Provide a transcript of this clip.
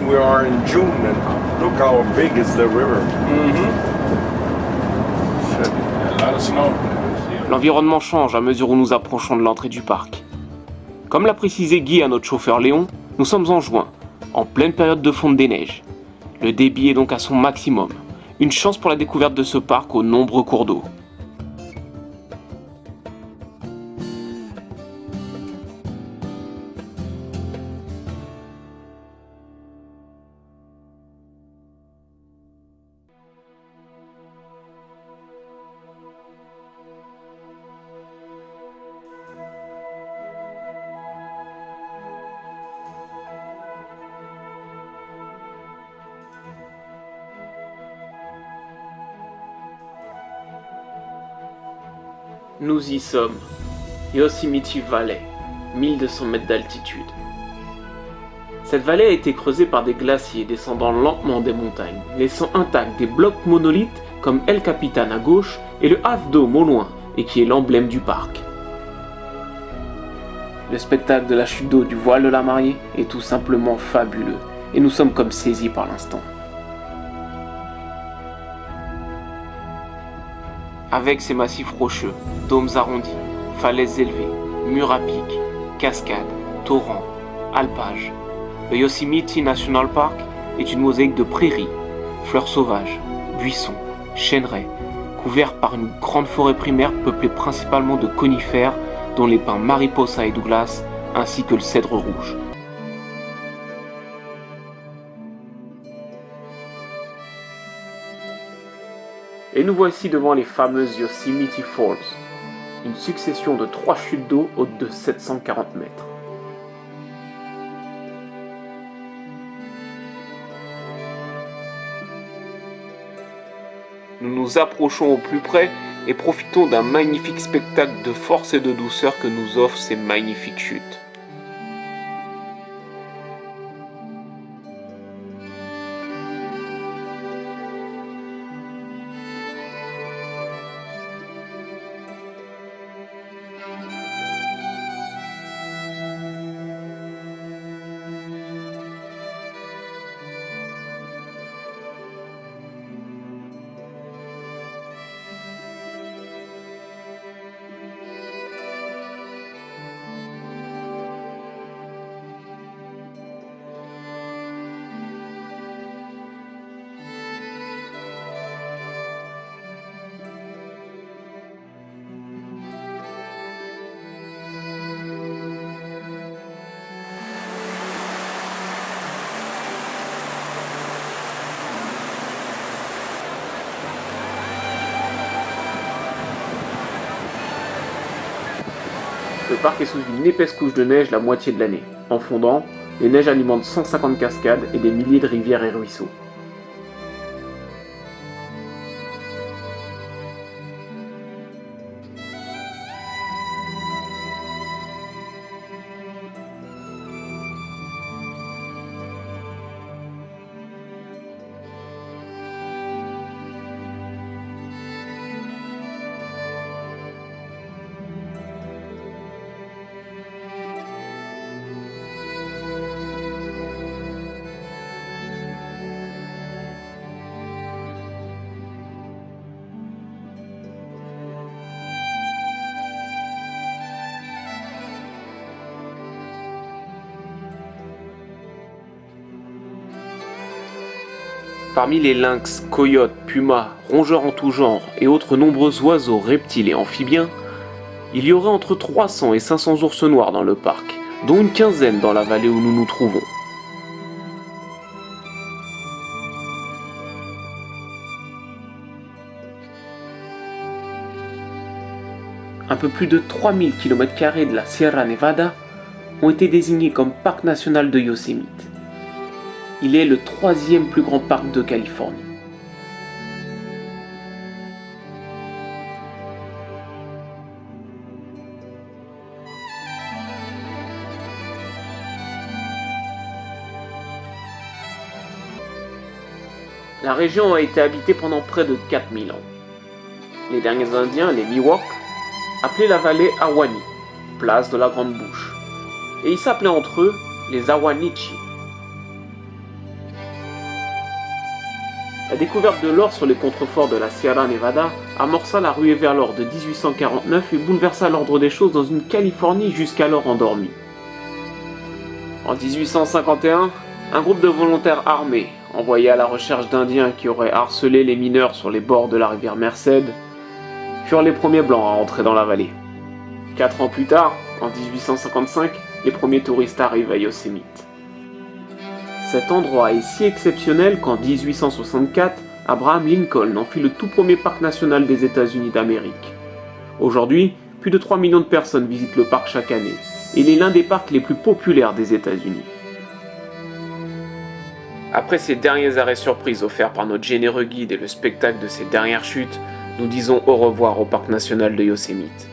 We are in June and look how big is the river. Shit. A lot of snow. L'environnement change à mesure où nous approchons de l'entrée du parc. Comme l'a précisé Guy à notre chauffeur Léon, nous sommes en juin, en pleine période de fonte des neiges. Le débit est donc à son maximum. Une chance pour la découverte de ce parc aux nombreux cours d'eau. Nous y sommes. Yosemite Valley, 1200 mètres d'altitude. Cette vallée a été creusée par des glaciers descendant lentement des montagnes, laissant intacts des blocs monolithes comme El Capitan à gauche et le Half Dome au loin, et qui est l'emblème du parc. Le spectacle de la chute d'eau du voile de la mariée est tout simplement fabuleux, et nous sommes comme saisis par l'instant. Avec ses massifs rocheux, dômes arrondis, falaises élevées, murs à pic, cascades, torrents, alpages, le Yosemite National Park est une mosaïque de prairies, fleurs sauvages, buissons, chêneraies, couverts par une grande forêt primaire peuplée principalement de conifères dont les pins Mariposa et Douglas, ainsi que le cèdre rouge. Et nous voici devant les fameuses Yosemite Falls, une succession de 3 chutes d'eau hautes de 740 mètres. Nous nous approchons au plus près et profitons d'un magnifique spectacle de force et de douceur que nous offrent ces magnifiques chutes. Le parc est sous une épaisse couche de neige la moitié de l'année. En fondant, les neiges alimentent 150 cascades et des milliers de rivières et ruisseaux. Parmi les lynx, coyotes, pumas, rongeurs en tout genre et autres nombreux oiseaux, reptiles et amphibiens, il y aurait entre 300 et 500 ours noirs dans le parc, dont une quinzaine dans la vallée où nous nous trouvons. Un peu plus de 3000 km² de la Sierra Nevada ont été désignés comme parc national de Yosemite. Il est le 3e plus grand parc de Californie. La région a été habitée pendant près de 4000 ans. Les derniers Indiens, les Miwok, appelaient la vallée Ahwahnee, place de la Grande Bouche, et ils s'appelaient entre eux les Ahwahneechee. La découverte de l'or sur les contreforts de la Sierra Nevada amorça la ruée vers l'or de 1849 et bouleversa l'ordre des choses dans une Californie jusqu'alors endormie. En 1851, un groupe de volontaires armés, envoyés à la recherche d'Indiens qui auraient harcelé les mineurs sur les bords de la rivière Merced, furent les premiers blancs à entrer dans la vallée. 4 ans plus tard, en 1855, les premiers touristes arrivent à Yosemite. Cet endroit est si exceptionnel qu'en 1864, Abraham Lincoln en fit le tout premier parc national des États-Unis d'Amérique. Aujourd'hui, plus de 3 millions de personnes visitent le parc chaque année, et il est l'un des parcs les plus populaires des États-Unis. Après ces derniers arrêts surprises offerts par notre généreux guide et le spectacle de ses dernières chutes, nous disons au revoir au parc national de Yosemite.